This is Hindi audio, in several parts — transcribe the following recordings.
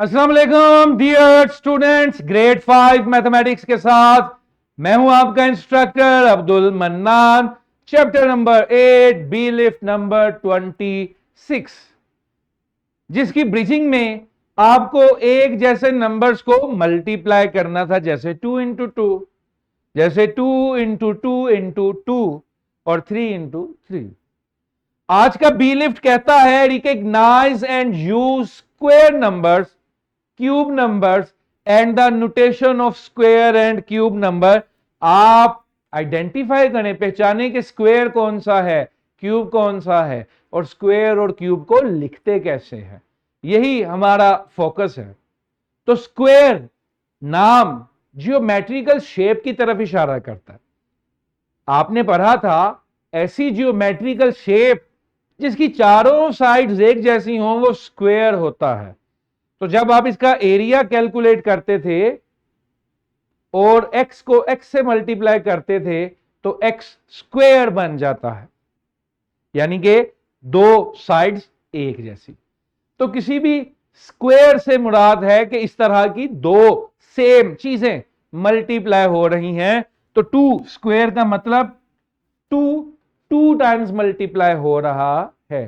अस्सलाम वालेकुम डियर स्टूडेंट्स, ग्रेड 5 मैथमेटिक्स के साथ मैं हूं आपका instructor Abdul Mannan. Chapter number 8 बी लिफ्ट नंबर 26, जिसकी ब्रिजिंग में आपको एक जैसे नंबर्स को मल्टीप्लाई करना था, जैसे 2 इंटू 2, जैसे 2 इंटू 2 इंटू 2 और 3 इंटू 3। आज का बी लिफ्ट कहता है recognise and use square numbers, cube numbers and the notation of square and cube number. आप आइडेंटिफाई करें, पहचाने कि स्क्वायर कौन सा है, क्यूब कौन सा है, और स्क्वायर और क्यूब को लिखते कैसे हैं। यही हमारा फोकस है। तो स्क्वायर नाम जियोमेट्रिकल शेप की तरफ इशारा करता है। आपने पढ़ा था ऐसी जियोमेट्रिकल शेप जिसकी चारों साइड्स एक जैसी हों वो स्क्वायर होता है। तो जब आप इसका एरिया कैलकुलेट करते थे और x को x से मल्टीप्लाई करते थे तो x स्क्वायर बन जाता है, यानी कि दो साइड्स एक जैसी। तो किसी भी स्क्वायर से मुराद है कि इस तरह की दो सेम चीजें मल्टीप्लाई हो रही हैं। तो 2 स्क्वायर का मतलब 2 टाइम्स मल्टीप्लाई हो रहा है।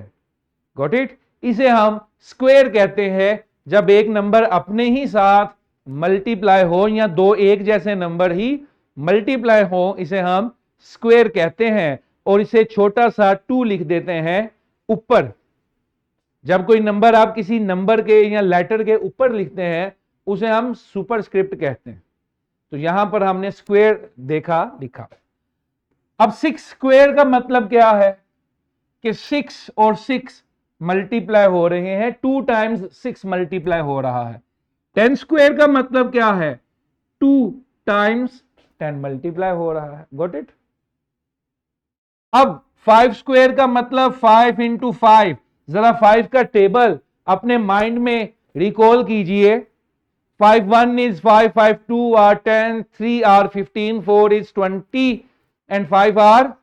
Got it? इसे हम स्क्वायर कहते हैं जब एक नंबर अपने ही साथ मल्टीप्लाई हो या दो एक जैसे नंबर ही मल्टीप्लाई हो, इसे हम स्क्वायर कहते हैं। और इसे छोटा सा 2 लिख देते हैं ऊपर। जब कोई नंबर आप किसी नंबर के या लेटर के ऊपर लिखते हैं उसे हम सुपरस्क्रिप्ट कहते हैं। तो यहां पर हमने स्क्वायर देखा, लिखा। अब 6 स्क्वायर का मतलब क्या है कि 6 और 6 मल्टीप्लाई हो रहे हैं, 2 टाइम्स 6 मल्टीप्लाई हो रहा है। 10 स्क्वायर का मतलब क्या है? 2 टाइम्स 10 मल्टीप्लाई हो रहा है। Got it? अब 5 स्क्वायर का मतलब 5 इंटू 5। जरा 5 का टेबल अपने माइंड में रिकॉल कीजिए। 5 1 is 5, 5 2 are 10, 3 are 15, 4 is 20 and 5 are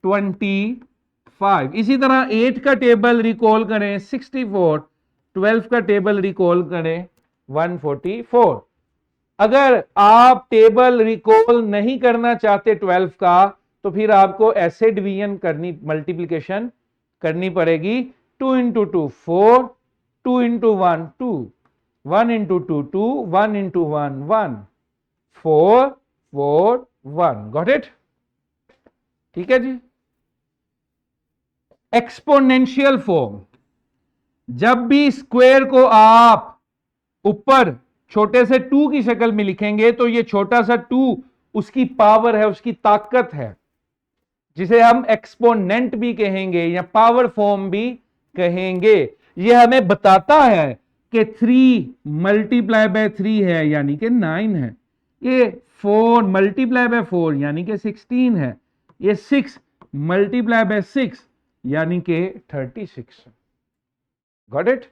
25। इसी तरह 8 का टेबल रिकॉल करें 64, 12 का टेबल रिकॉल करें 144। अगर आप टेबल रिकॉल नहीं करना चाहते 12 का, तो फिर आपको ऐसे डिवीजन करनी, मल्टीप्लिकेशन करनी पड़ेगी। 2 into 2 4, 2 into 1 2, 1 into 2 2, 1 into 1 1, 4 4 1। Got it? ठीक है जी। एक्सपोनेंशियल फॉर्म, जब भी स्क्वायर को आप ऊपर छोटे से 2 की शक्ल में लिखेंगे तो ये छोटा सा 2 उसकी पावर है, उसकी ताकत है, जिसे हम एक्सपोनेंट भी कहेंगे या पावर फॉर्म भी कहेंगे। यह हमें बताता है कि 3 मल्टीप्लाई बाय 3 है यानी कि 9 है। ये 4 मल्टीप्लाई बाय 4 यानी कि 16 है। ये 6 मल्टीप्लाई बाय 6 यानी कि 36। Got it?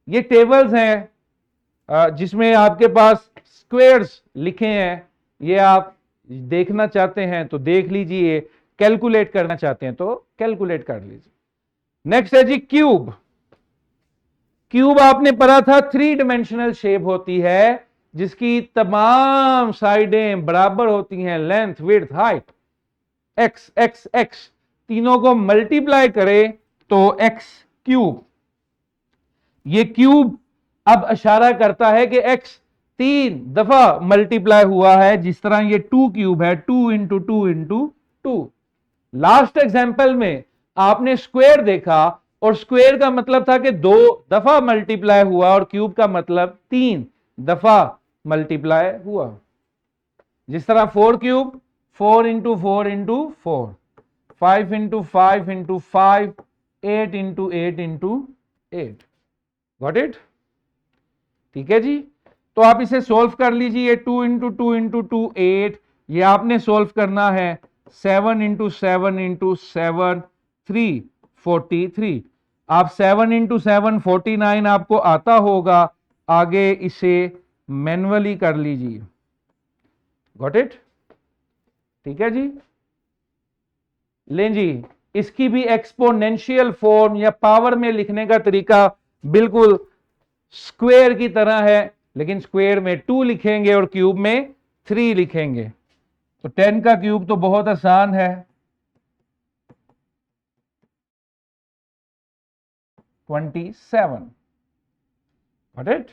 ये टेबल्स हैं जिसमें आपके पास स्क्वायर्स लिखे हैं। ये आप देखना चाहते हैं तो देख लीजिए, कैलकुलेट करना चाहते हैं तो कैलकुलेट कर लीजिए। नेक्स्ट है जी क्यूब। क्यूब आपने पढ़ा था 3 डायमेंशनल शेप होती है जिसकी तमाम साइडें बराबर होती हैं, length width height. X x x तीनों को मल्टीप्लाई करें तो एक्स क्यूब। ये क्यूब अब इशारा करता है कि एक्स 3 दफा मल्टीप्लाई हुआ है, जिस तरह ये 2 क्यूब है, 2 इंटू 2 इंटू 2। लास्ट एग्जाम्पल में आपने स्क्वायर देखा और स्क्वायर का मतलब था कि 2 दफा मल्टीप्लाई हुआ और क्यूब का मतलब 3 दफा मल्टीप्लाई हुआ। जिस तरह 4 cube 4 into 4 into 4, 5 into 5 into 5, 8 into 8 into 8। Got it? ठीक है जी। तो आप इसे सोल्व कर लीजिए। 2 इंटू 2 इंटू 2 8, ये आपने सोल्व करना है। 7 इंटू 7 इंटू 7 3 43। आप 7 इंटू 7 49 आपको आता होगा, आगे इसे मैन्युअली कर लीजिए। Got it? ठीक है जी। लें जी, इसकी भी एक्सपोनेंशियल फॉर्म या पावर में लिखने का तरीका बिल्कुल स्क्वायर की तरह है, लेकिन स्क्वायर में 2 लिखेंगे और क्यूब में 3 लिखेंगे। तो 10 का क्यूब तो बहुत आसान है, 27। Got it?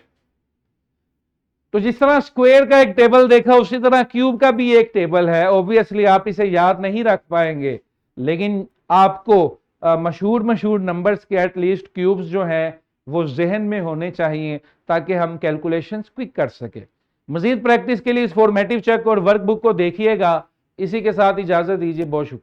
तो जिस तरह स्क्वायर का एक टेबल देखा, उसी तरह क्यूब का भी एक टेबल है। ऑब्वियसली आप इसे याद नहीं रख पाएंगे, लेकिन आपको मशहूर मशहूर नंबर्स के एटलीस्ट क्यूब्स जो हैं वो जहन में होने चाहिए, ताकि हम कैलकुलेशंस क्विक कर सके। मजीद प्रैक्टिस के लिए इस फॉर्मेटिव चेक और वर्कबुक को देखिएगा। इसी के साथ इजाजत दीजिए, बहुत शुक्रिया।